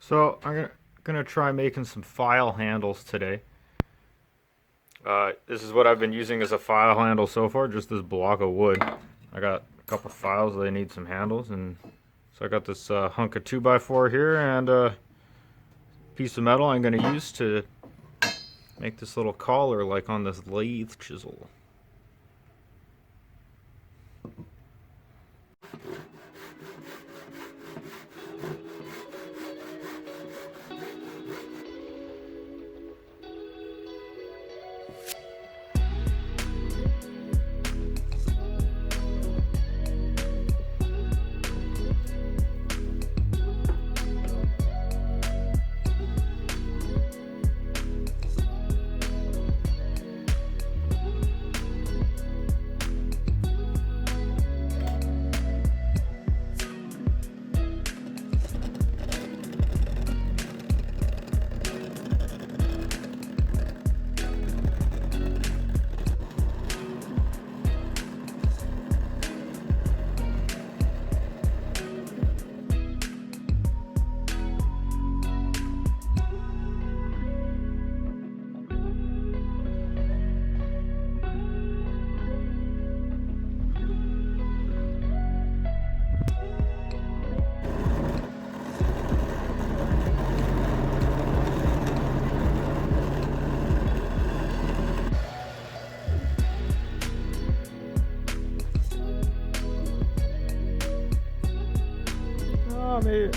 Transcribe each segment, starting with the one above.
So I'm gonna try making some file handles today. This is what I've been using as a file handle so far, just this block of wood. I got a couple files that need some handles, and so I got this hunk of 2x4 here and a piece of metal I'm gonna use to make this little collar like on this lathe chisel.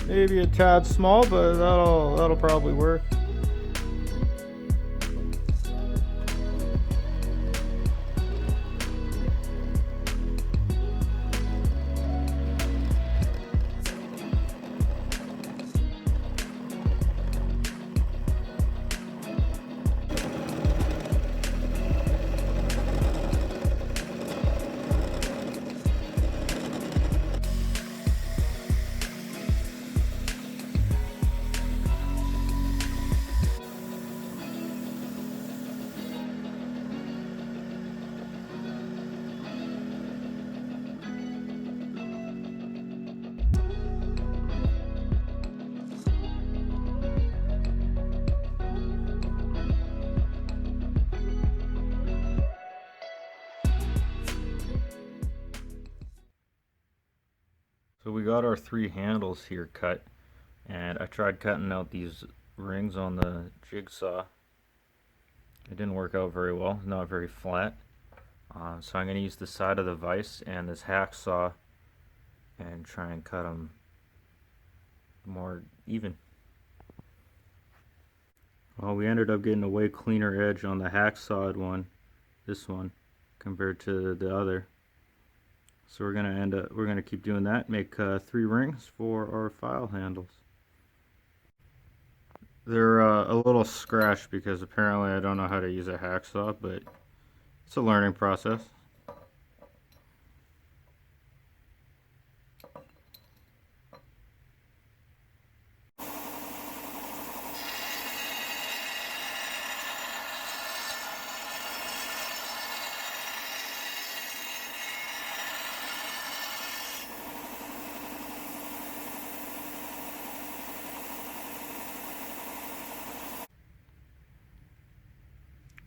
Maybe a tad small, but that'll probably work. So we got our 3 handles here cut, and I tried cutting out these rings on the jigsaw. It didn't work out very well, not very flat. So I'm going to use the side of the vise and this hacksaw and try and cut them more even. Well, we ended up getting a way cleaner edge on the hacksawed one, this one, compared to the other. So we're gonna keep doing that. Make 3 rings for our file handles. They're a little scratched because apparently I don't know how to use a hacksaw, but it's a learning process.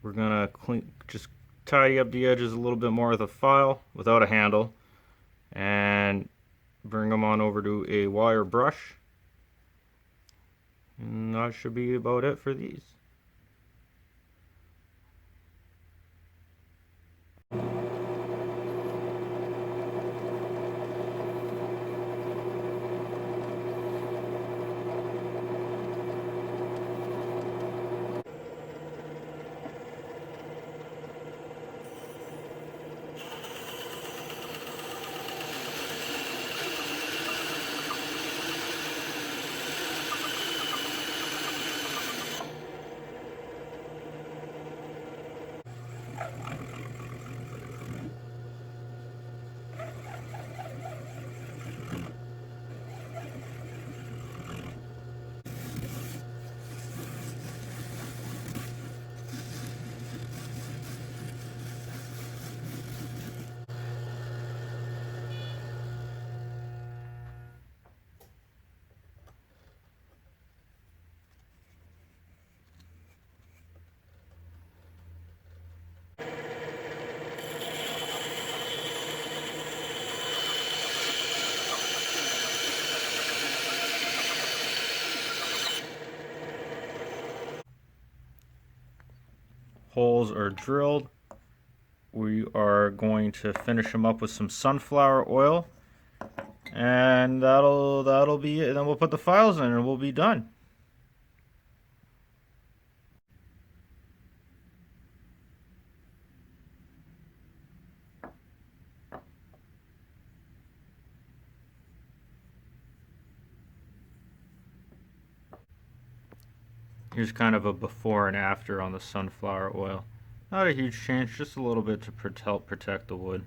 We're gonna just tidy up the edges a little bit more with a file without a handle, and bring them on over to a wire brush. And that should be about it for these. holes are drilled, we are going to finish them up with some sunflower oil, and that'll be it. And then we'll put the files in and we'll be done. Here's kind of a before and after on the sunflower oil. Not a huge change, just a little bit to help protect the wood.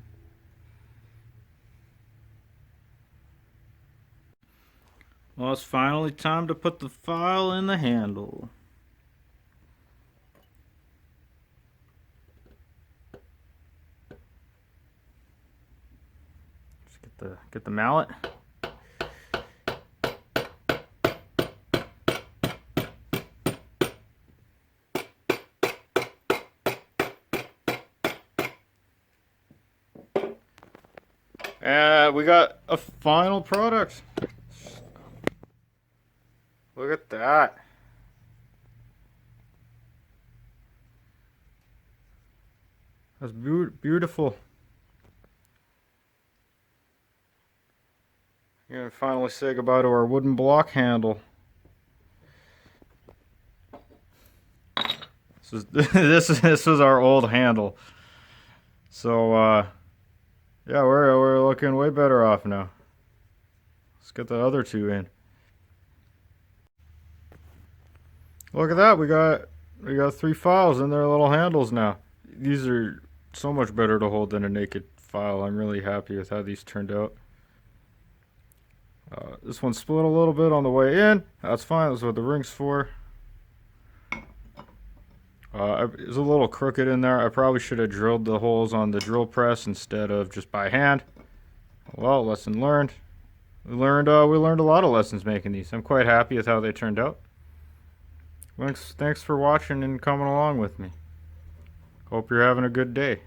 Well, it's finally time to put the file in the handle. Just get the mallet. We got a final product. Look at that. That's beautiful. We're gonna finally say goodbye to our wooden block handle. This was our old handle. So yeah, we're looking way better off now. Let's get the other two in. Look at that, we got 3 files in their little handles now. These are so much better to hold than a naked file. I'm really happy with how these turned out. This one split a little bit on the way in. That's fine, that's what the ring's for. It's a little crooked in there. I probably should have drilled the holes on the drill press instead of just by hand. Well, lesson learned. We learned a lot of lessons making these. I'm quite happy with how they turned out. Thanks for watching and coming along with me. Hope you're having a good day.